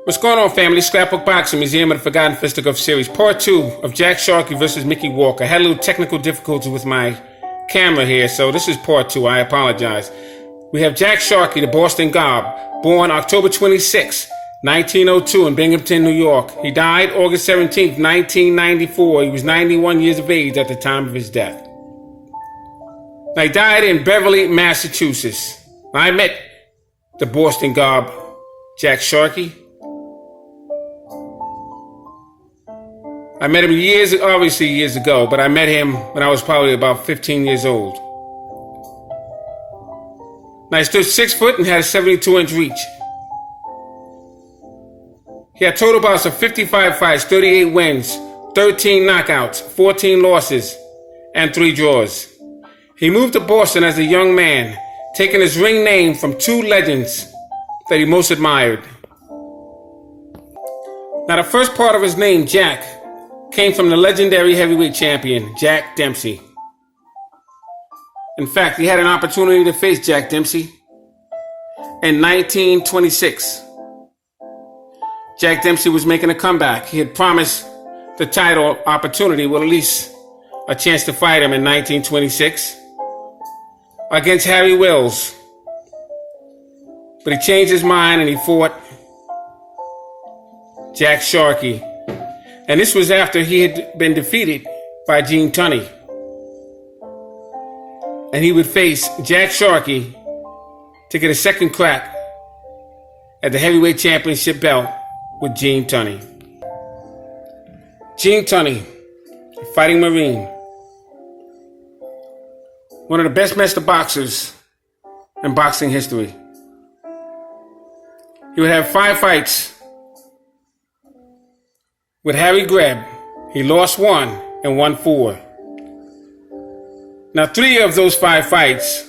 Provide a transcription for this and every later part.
What's going on, family? Scrapbook Boxing Museum of the Forgotten Fisticuffs series, part 2 of Jack Sharkey versus Mickey Walker. I had a little technical difficulty with my camera here, so this is part 2. I apologize. We have Jack Sharkey, the Boston Gob, born October 26, 1902 in Binghamton, New York. He died August 17, 1994. He was 91 years of age at the time of his death. Now, he died in Beverly, Massachusetts. I met the Boston Gob, Jack Sharkey. I met him years ago, but I met him when I was probably about 15 years old. Now, he stood 6 foot and had a 72-inch reach. He had total bouts of 55 fights, 38 wins, 13 knockouts, 14 losses, and 3 draws. He moved to Boston as a young man, taking his ring name from 2 legends that he most admired. Now, the first part of his name, Jack, came from the legendary heavyweight champion, Jack Dempsey. In fact, he had an opportunity to face Jack Dempsey in 1926. Jack Dempsey was making a comeback. He had promised the title opportunity, well, at least a chance to fight him in 1926 against Harry Wills. But he changed his mind and he fought Jack Sharkey. And this was after he had been defeated by Gene Tunney. And he would face Jack Sharkey to get a second crack at the heavyweight championship belt with Gene Tunney. Gene Tunney, fighting Marine. One of the best master boxers in boxing history. He would have 5 fights with Harry Greb. He lost 1 and won 4. Now, 3 of those 5 fights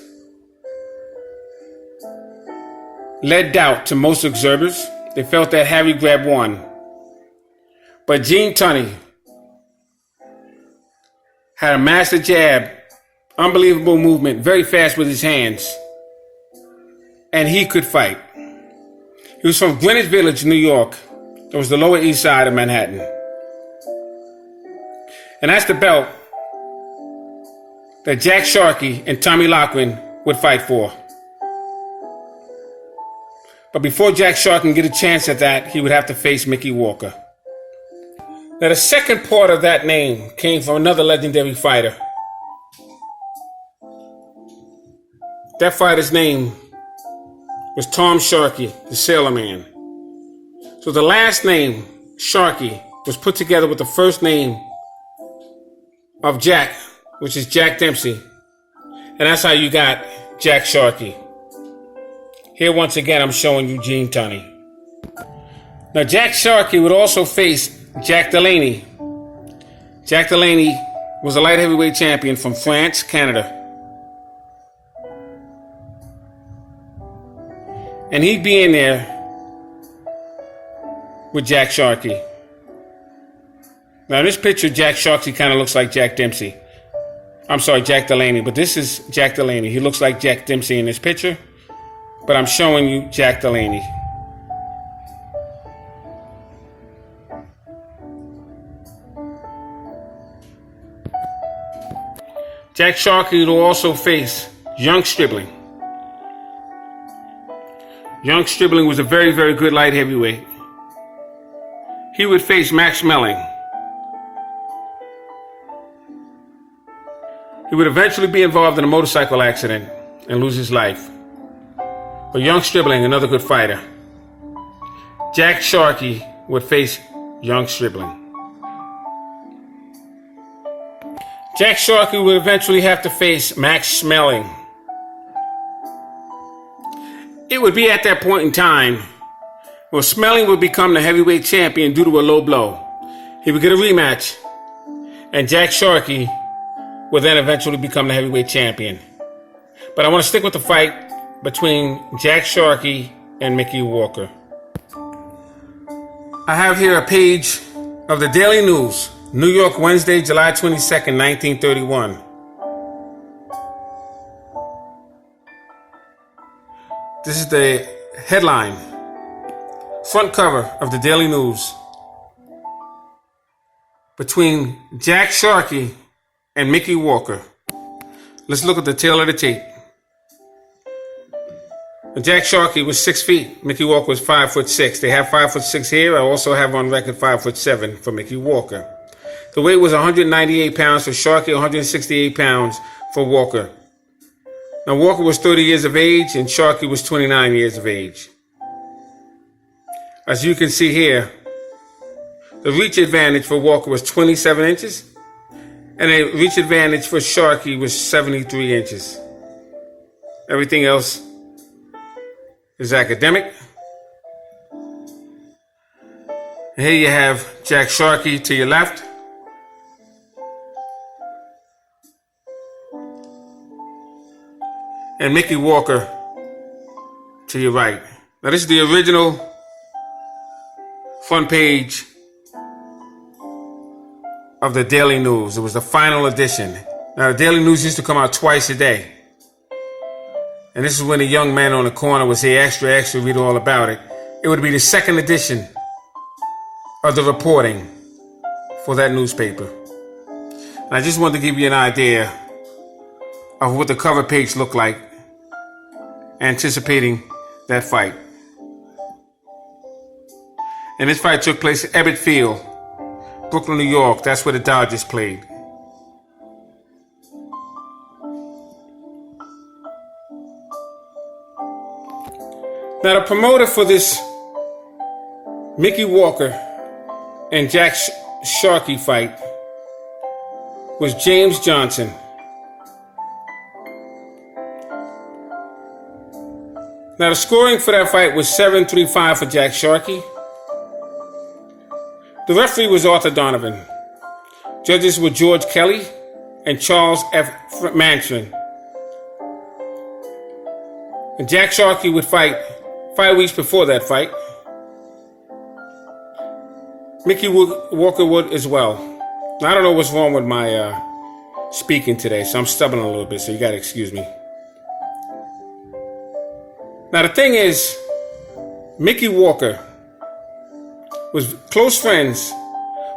led doubt to most observers. They felt that Harry Greb won. But Gene Tunney had a master jab, unbelievable movement, very fast with his hands, and he could fight. He was from Greenwich Village, New York. It was the Lower East Side of Manhattan. And that's the belt that Jack Sharkey and Tommy Loughran would fight for. But before Jack Sharkey can get a chance at that, he would have to face Mickey Walker. Now, the second part of that name came from another legendary fighter. That fighter's name was Tom Sharkey, the Sailor Man. So the last name, Sharkey, was put together with the first name of Jack, which is Jack Dempsey. And that's how you got Jack Sharkey. Here, once again, I'm showing you Gene Tunney. Now, Jack Sharkey would also face Jack Delaney. Jack Delaney was a light heavyweight champion from France, Canada. And he'd be in there with Jack Sharkey. Now, in this picture, Jack Sharkey kind of looks like Jack Dempsey. I'm sorry, Jack Delaney, but this is Jack Delaney. He looks like Jack Dempsey in this picture, but I'm showing you Jack Delaney. Jack Sharkey will also face Young Stribling. Young Stribling was a very, very good light heavyweight. He would face Max Schmeling. He would eventually be involved in a motorcycle accident and lose his life. But Young Stribling, another good fighter. Jack Sharkey would face Young Stribling. Jack Sharkey would eventually have to face Max Schmeling. It would be at that point in time where Schmeling would become the heavyweight champion due to a low blow. He would get a rematch, and Jack Sharkey would then eventually become the heavyweight champion. But I want to stick with the fight between Jack Sharkey and Mickey Walker. I have here a page of the Daily News, New York, Wednesday, July 22nd, 1931. This is the headline. front cover of the Daily News between Jack Sharkey and Mickey Walker. Let's look at the tail of the tape. Jack Sharkey was 6 feet. Mickey Walker was 5'6". They have 5'6" here. I also have on record 5'7" for Mickey Walker. The weight was 198 pounds for Sharkey, 168 pounds for Walker. Now Walker was 30 years of age and Sharkey was 29 years of age. As you can see here, the reach advantage for Walker was 27 inches and the reach advantage for Sharkey was 73 inches. Everything else is academic. And here you have Jack Sharkey to your left. And Mickey Walker to your right. Now this is the original front page of the Daily News. It was the final edition. Now the Daily News used to come out twice a day. And this is when the young man on the corner would say, extra, extra, read all about it. It would be the second edition of the reporting for that newspaper. And I just wanted to give you an idea of what the cover page looked like, anticipating that fight. And this fight took place at Ebbett Field, Brooklyn, New York. That's where the Dodgers played. Now the promoter for this Mickey Walker and Jack Sharkey fight was James Johnson. Now the scoring for that fight was 7-3-5 for Jack Sharkey. The referee was Arthur Donovan. Judges were George Kelly and Charles F. Manchman. And Jack Sharkey would fight 5 weeks before that fight. Mickey Walker would as well. Now, I don't know what's wrong with my speaking today, so I'm stubbling a little bit, so you gotta excuse me. Now the thing is, Mickey Walker was close friends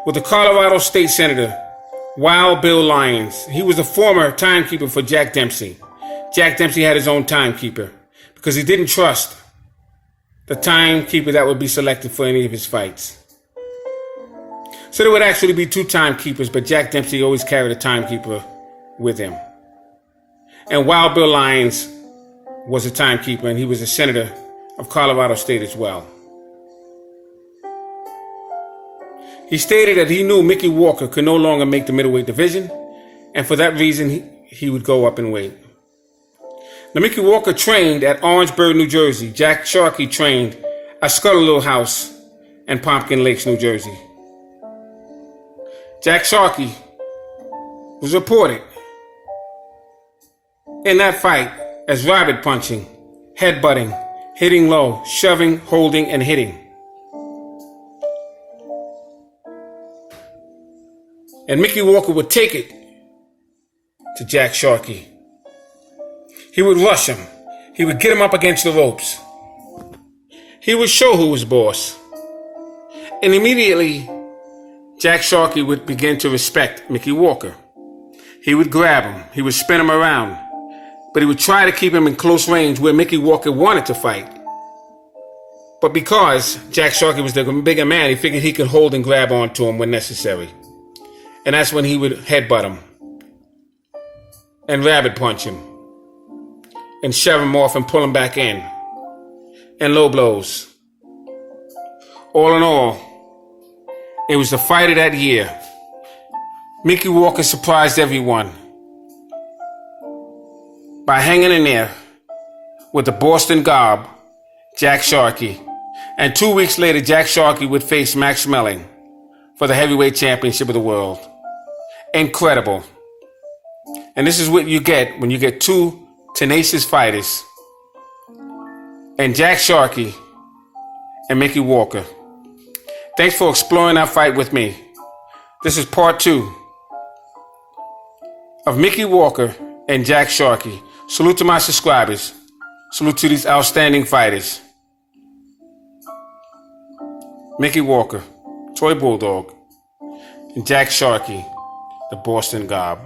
with the Colorado State Senator, Wild Bill Lyons. He was the former timekeeper for Jack Dempsey. Jack Dempsey had his own timekeeper because he didn't trust the timekeeper that would be selected for any of his fights. So there would actually be 2 timekeepers, but Jack Dempsey always carried a timekeeper with him. And Wild Bill Lyons was a timekeeper, and he was a senator of Colorado State as well. He stated that he knew Mickey Walker could no longer make the middleweight division, and for that reason, he would go up in weight. Now, Mickey Walker trained at Orangeburg, New Jersey. Jack Sharkey trained at Scuttle Little House and Pumpkin Lakes, New Jersey. Jack Sharkey was reported in that fight as rabbit punching, headbutting, hitting low, shoving, holding, and hitting. And Mickey Walker would take it to Jack Sharkey. He would rush him. He would get him up against the ropes. He would show who was boss. And immediately, Jack Sharkey would begin to respect Mickey Walker. He would grab him. He would spin him around. But he would try to keep him in close range where Mickey Walker wanted to fight. But because Jack Sharkey was the bigger man, he figured he could hold and grab onto him when necessary. And that's when he would headbutt him and rabbit punch him and shove him off and pull him back in. And low blows. All in all, it was the fight of that year. Mickey Walker surprised everyone by hanging in there with the Boston Gob, Jack Sharkey. And 2 weeks later, Jack Sharkey would face Max Schmeling for the heavyweight championship of the world. Incredible. And this is what you get when you get 2 tenacious fighters, and Jack Sharkey and Mickey Walker. Thanks for exploring that fight with me. This is part 2 of Mickey Walker and Jack Sharkey. Salute to my subscribers. Salute to these outstanding fighters. Mickey Walker, Toy Bulldog, and Jack Sharkey, the Boston Gob.